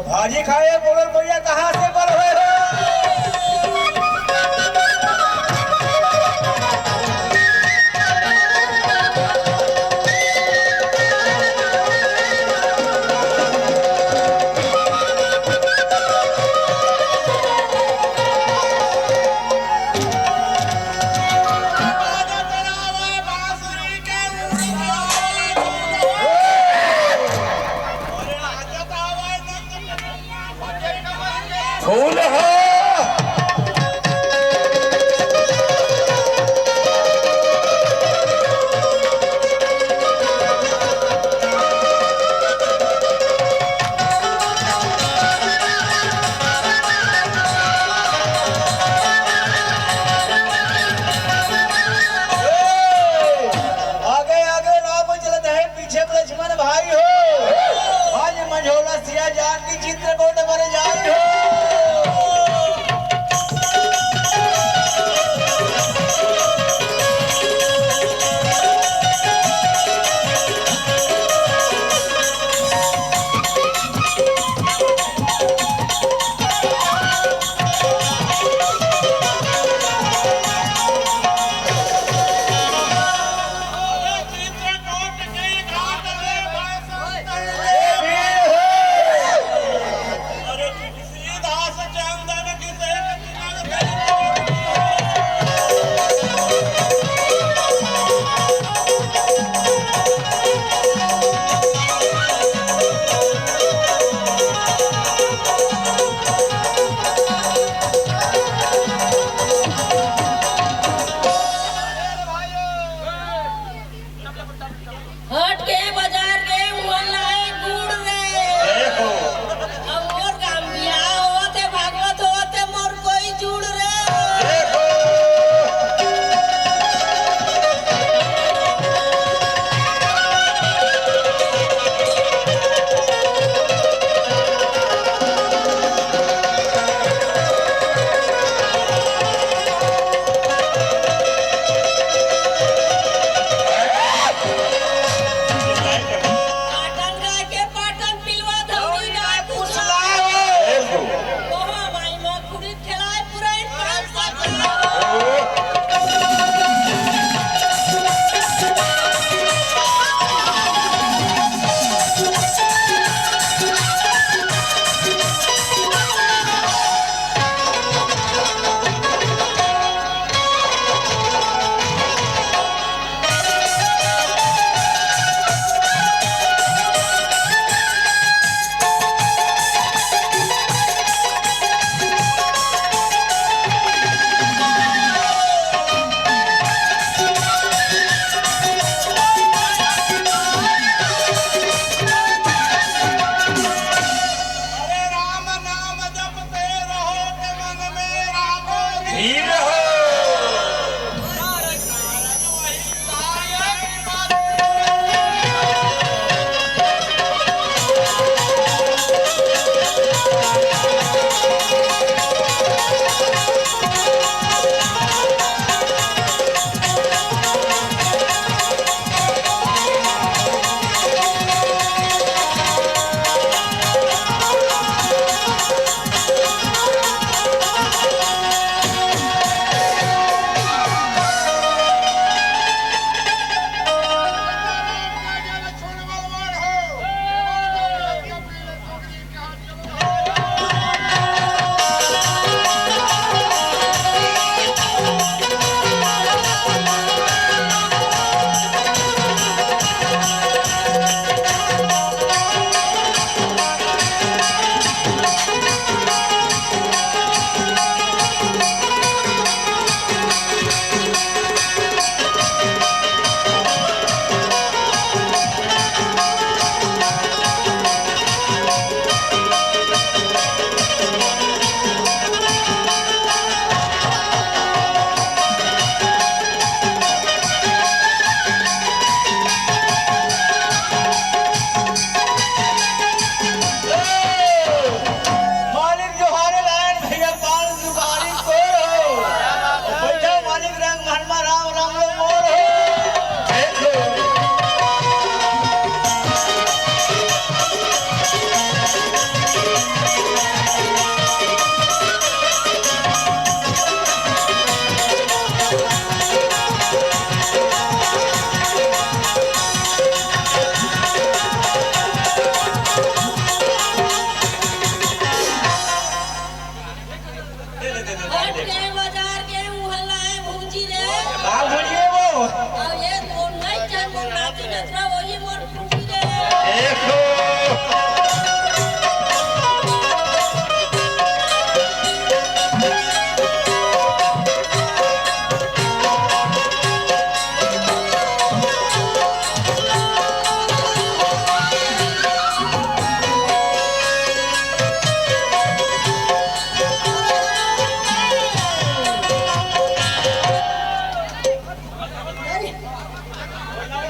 भाजी खाए बोलो भैया कहाँ से बल हुए हो? फूल हो आगे आगे राम चलत है, पीछे लक्ष्मण भाई हो। आज मंझोला सिया जान की चित्रकूट मर जाई हो।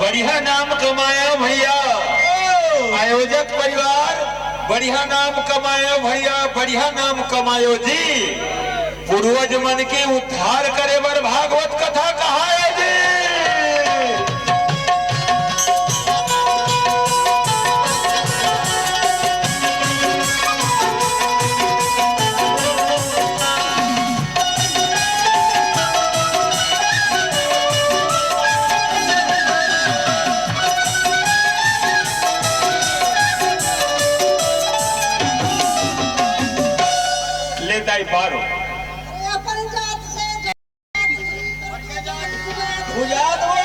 बढ़िया नाम कमाया भैया, आयोजक परिवार बढ़िया नाम कमायो भैया, बढ़िया नाम कमायो जी। पूर्वज मन के उद्धार करे बर भागवत कथा कहाए जी। पारो गुजात हो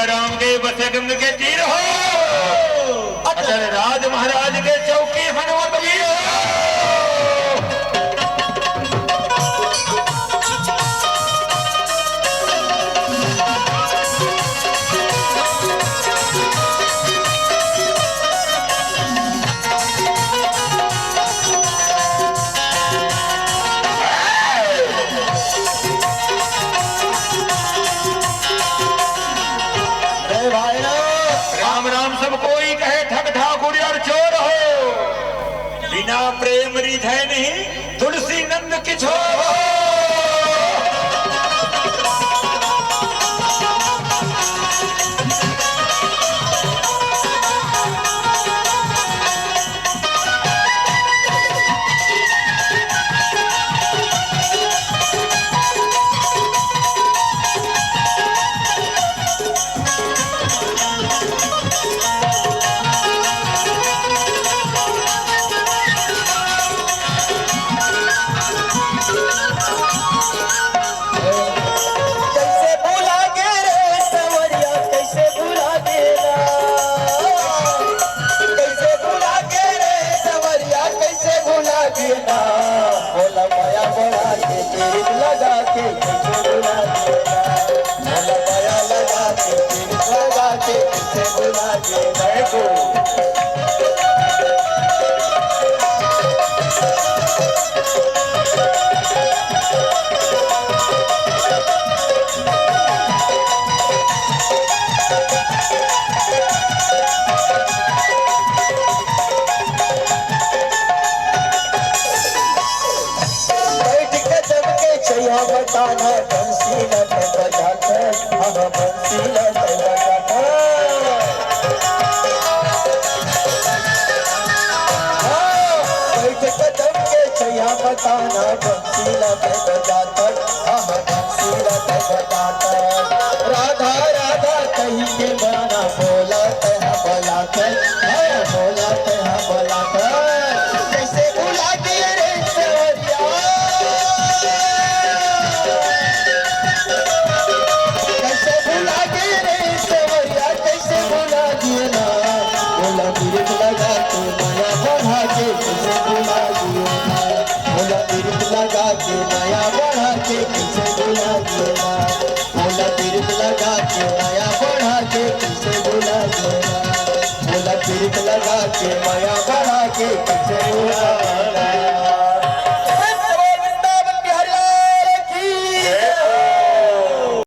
राम के बसे गंग के तीर हो, अटल राज महाराज के चौकी हनुमत वीर हो। बिना प्रेम रिझै नहीं तुलसी नंद किछो। बताना बंसी लट बजाते, हम बंसी लट बजाते। बैठ कदम के छैया बताना बंसी लट बजाते, हम बंसी लट बजाते। राधा राधा कहीं के गाना बोलाते हैं बोलाते, बोलाते हैं बोलाते। कैसे भुला दिए रे सवरिया, कैसे भुला दिए रे सवरिया, कैसे भुला दिए ना। बोला मिर्च लगा के नया बढ़ा के, कैसे भुला दिए ना। बोला मिर्च लगा के नया बढ़ा के, कैसे के माया बढ़ा के किसे भुला गया, बोला प्रीत लगा के माया बढ़ा के किसे भुला